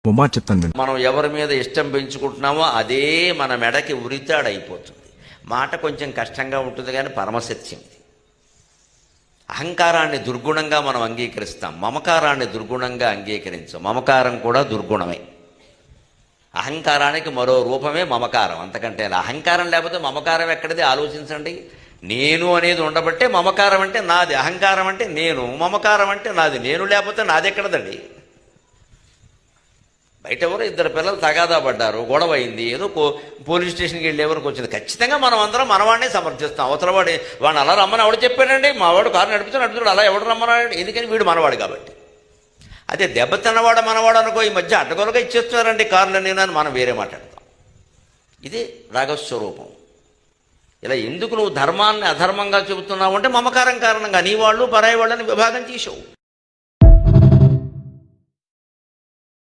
మాట చెప్తాను. మనం ఎవరి మీద ఇష్టం పెంచుకుంటున్నామో అదే మన మెడకి ఉరితాడైపోతుంది. మాట కొంచెం కష్టంగా ఉంటుంది కానీ పరమసత్యం ఇది. అహంకారాన్ని దుర్గుణంగా మనం అంగీకరిస్తాం, మమకారాన్ని దుర్గుణంగా అంగీకరించాం. మమకారం కూడా దుర్గుణమే. అహంకారానికి మరో రూపమే మమకారం. అంతకంటే అహంకారం లేకపోతే మమకారం ఎక్కడిది ఆలోచించండి. నేను అనేది ఉండబట్టే మమకారం అంటే నాది, అహంకారం అంటే నేను, మమకారం అంటే నాది. నేను లేకపోతే నాది ఎక్కడదండి. బయట ఎవరో ఇద్దరు పిల్లలు తగాదా పడ్డారు, గొడవ అయింది, ఏదో పోలీస్ స్టేషన్కి వెళ్ళే వరకు వచ్చింది. ఖచ్చితంగా మనం అందరం మనవాడినే సమర్థిస్తాం. అవతలవాడి వాడిని అలా రమ్మని ఎవడు చెప్పాడండి, మావాడు కారు నడుపుతాడు అలా ఎవడు రమ్మన్నాడు, ఎందుకని వీడు మనవాడు కాబట్టి. అదే దెబ్బతిన్నవాడు మనవాడు అనుకో, ఈ మధ్య అడ్డగోలుగా ఇచ్చేస్తున్నారండి కార్లు నేను అని మనం వేరే మాట్లాడతాం. ఇది రాగస్వరూపం. ఇలా ఎందుకు నువ్వు ధర్మాన్ని అధర్మంగా చెబుతున్నావు అంటే మమకారం కారణంగా నీ వాళ్ళు పరాయి వాళ్ళని విభాగం చేసావు.